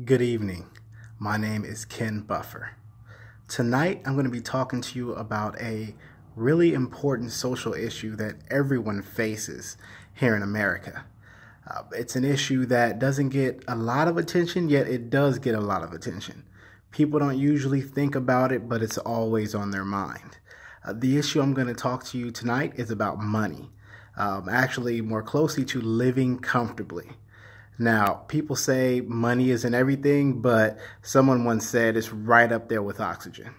Good evening. My name is Ken Buffer. Tonight, I'm going to be talking to you about a really important social issue that everyone faces here in America. It's an issue that doesn't get a lot of attention, yet it does get a lot of attention. People don't usually think about it, but it's always on their mind. The issue I'm going to talk to you tonight is about money, actually more closely to living comfortably. Now, people say money isn't everything, but someone once said it's right up there with oxygen.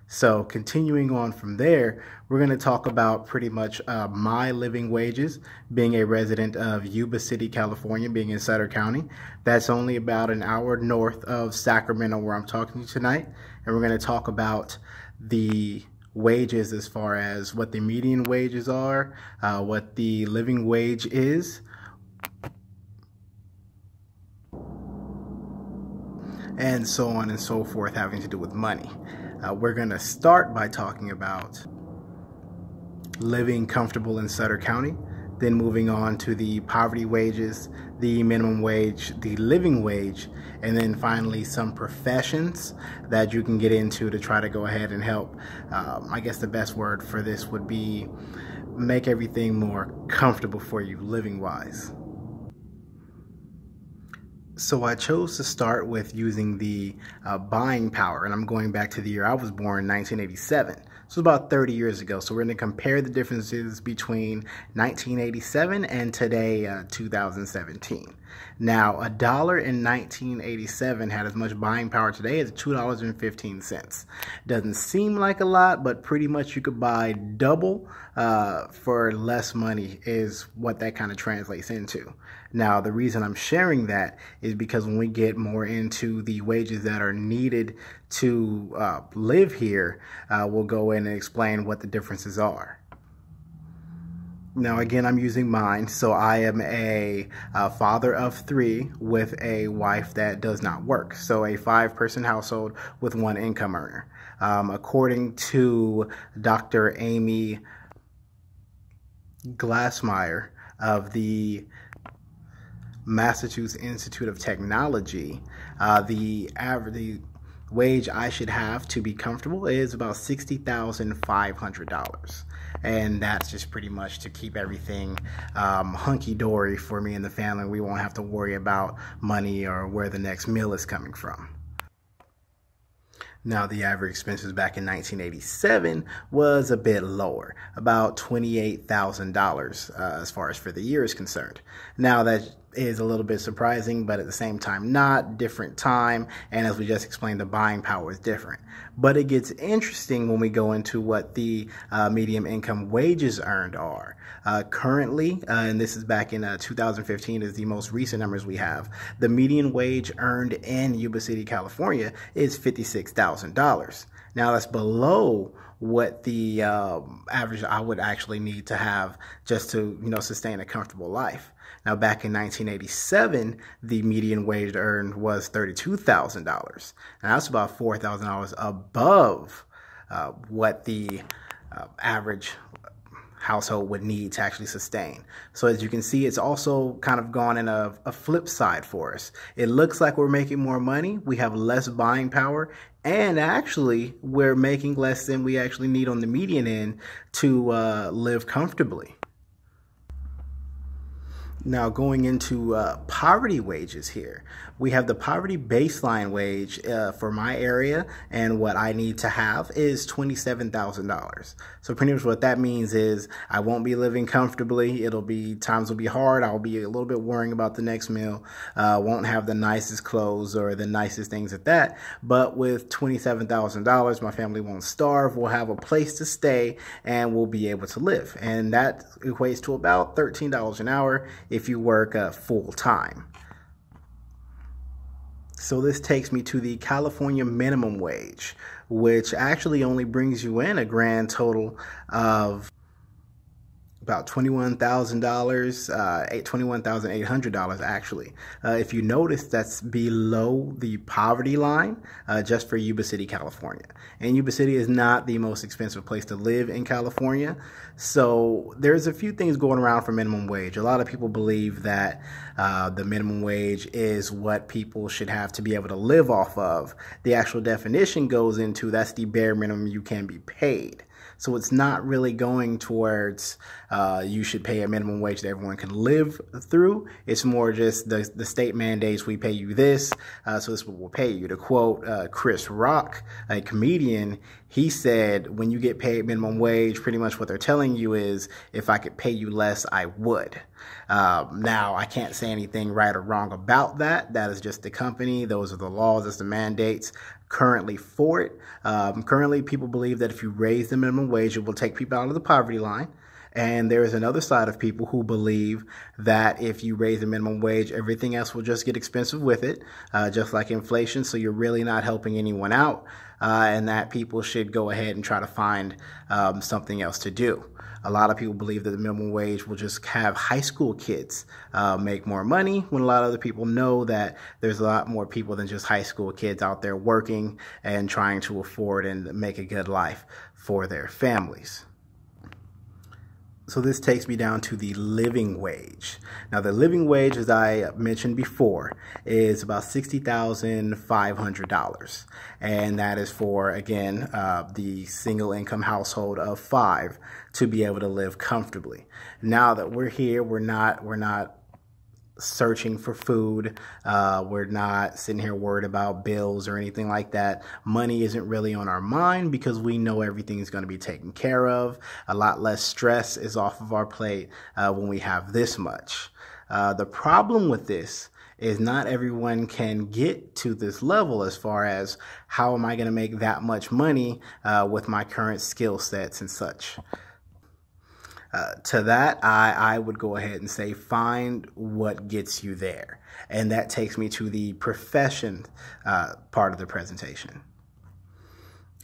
So continuing on from there, we're going to talk about pretty much my living wages, being a resident of Yuba City, California, being in Sutter County. That's only about an hour north of Sacramento, where I'm talking to you tonight. And we're going to talk about the wages as far as what the median wages are, what the living wage is, and so on and so forth, having to do with money. We're going to start by talking about living comfortable in Sutter County, then moving on to the poverty wages, the minimum wage, the living wage, and then finally some professions that you can get into to try to go ahead and help. I guess the best word for this would be make everything more comfortable for you living-wise. So I chose to start with using the buying power, and I'm going back to the year I was born, 1987. So about 30 years ago. So we're going to compare the differences between 1987 and today, 2017. Now, a dollar in 1987 had as much buying power today as $2.15. Doesn't seem like a lot, but pretty much you could buy double for less money is what that kind of translates into. Now, the reason I'm sharing that is because when we get more into the wages that are needed to live here, we'll go in and explain what the differences are. Now, again, I'm using mine. So I am a father of three with a wife that does not work. So a 5-person household with one income earner. According to Dr. Amy Glassmeyer of the Massachusetts Institute of Technology, the wage I should have to be comfortable is about $60,500. And that's just pretty much to keep everything hunky-dory for me and the family. We won't have to worry about money or where the next meal is coming from. Now, the average expenses back in 1987 was a bit lower, about $28,000 as far as for the year is concerned. Now, that is a little bit surprising, but at the same time not. Different time, and as we just explained, the buying power is different. But it gets interesting when we go into what the median income wages earned are. Currently, and this is back in 2015 is the most recent numbers we have, the median wage earned in Yuba City, California is $56,000. Now, that's below what the average I would actually need to have just to, sustain a comfortable life. Now, back in 1987, the median wage earned was $32,000. Now, that's about $4,000 above what the average household would need to actually sustain. So as you can see, it's also kind of gone in a flip side for us. It looks like we're making more money, we have less buying power, and actually we're making less than we actually need on the median end to live comfortably. Now, going into poverty wages here, we have the poverty baseline wage for my area, and what I need to have is $27,000. So pretty much what that means is I won't be living comfortably. Times will be hard. I'll be a little bit worrying about the next meal. Won't have the nicest clothes or the nicest things at that. But with $27,000, my family won't starve. We'll have a place to stay, and we'll be able to live. And that equates to about $13 an hour if you work full time. So this takes me to the California minimum wage, which actually only brings you in a grand total of about $21,000, $21,800 actually. If you notice, that's below the poverty line just for Yuba City, California. And Yuba City is not the most expensive place to live in California. So there's a few things going around for minimum wage. A lot of people believe that the minimum wage is what people should have to be able to live off of. The actual definition goes into that's the bare minimum you can be paid. So it's not really going towards you should pay a minimum wage that everyone can live through. It's more just the state mandates we pay you this, so this is what we'll pay you. To quote Chris Rock, a comedian, he said, when you get paid minimum wage, pretty much what they're telling you is, if I could pay you less, I would. Now, I can't say anything right or wrong about that. That is just the company. Those are the laws. That's the mandates currently for it. Currently, people believe that if you raise the minimum wage, it will take people out of the poverty line. And there is another side of people who believe that if you raise the minimum wage, everything else will just get expensive with it, just like inflation. So you're really not helping anyone out, and that people should go ahead and try to find something else to do. A lot of people believe that the minimum wage will just have high school kids make more money, when a lot of other people know that there's a lot more people than just high school kids out there working and trying to afford and make a good life for their families. So this takes me down to the living wage. Now, the living wage, as I mentioned before, is about $60,500. And that is for, again, the single income household of 5 to be able to live comfortably. Now that we're here, we're not searching for food. We're not sitting here worried about bills or anything like that. Money isn't really on our mind because we know everything is going to be taken care of. A lot less stress is off of our plate when we have this much. The problem with this is not everyone can get to this level as far as how am I going to make that much money with my current skill sets and such. To that, I would go ahead and say find what gets you there. And that takes me to the profession part of the presentation.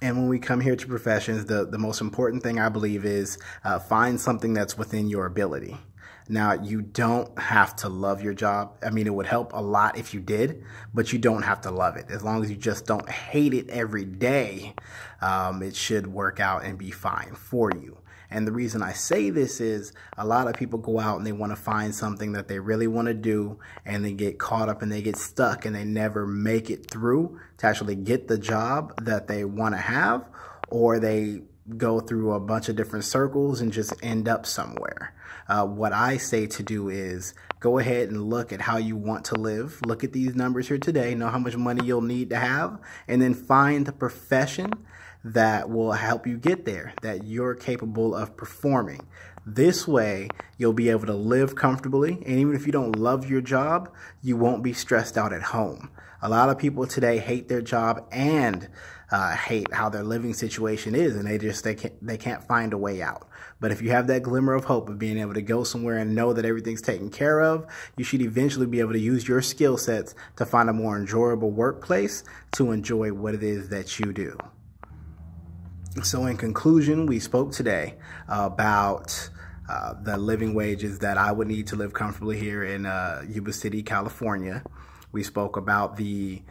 And when we come here to professions, the most important thing I believe is find something that's within your ability. Now, you don't have to love your job. I mean, it would help a lot if you did, but you don't have to love it. As long as you just don't hate it every day, it should work out and be fine for you. And the reason I say this is a lot of people go out and they want to find something that they really want to do, and they get caught up and they get stuck and they never make it through to actually get the job that they want to have, or they go through a bunch of different circles and just end up somewhere. What I say to do is go ahead and look at how you want to live. Look at these numbers here today, know how much money you'll need to have, and then find the profession that will help you get there, that you're capable of performing. This way, you'll be able to live comfortably, and even if you don't love your job, you won't be stressed out at home. A lot of people today hate their job and hate how their living situation is, and they can't find a way out. But if you have that glimmer of hope of being able to go somewhere and know that everything's taken care of, you should eventually be able to use your skill sets to find a more enjoyable workplace to enjoy what it is that you do. So in conclusion, we spoke today about the living wages that I would need to live comfortably here in Yuba City, California. We spoke about the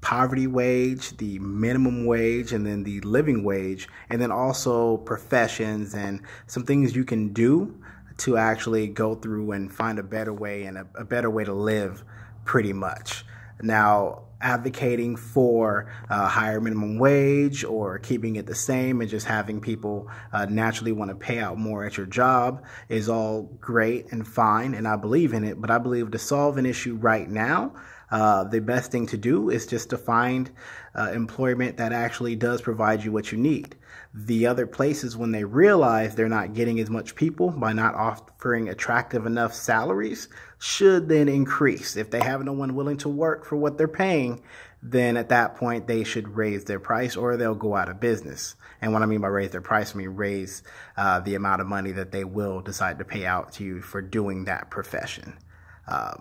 poverty wage, the minimum wage, and then the living wage, and then also professions and some things you can do to actually go through and find a better way and a better way to live pretty much. Now, advocating for a higher minimum wage or keeping it the same and just having people naturally want to pay out more at your job is all great and fine, and I believe in it. But I believe to solve an issue right now, the best thing to do is just to find employment that actually does provide you what you need. The other places, when they realize they're not getting as much people by not offering attractive enough salaries, should then increase. If they have no one willing to work for what they're paying, then at that point they should raise their price or they'll go out of business. And what I mean by raise their price, I mean raise the amount of money that they will decide to pay out to you for doing that profession.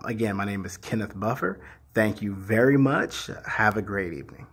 Again, my name is Kenneth Buffer. Thank you very much. Have a great evening.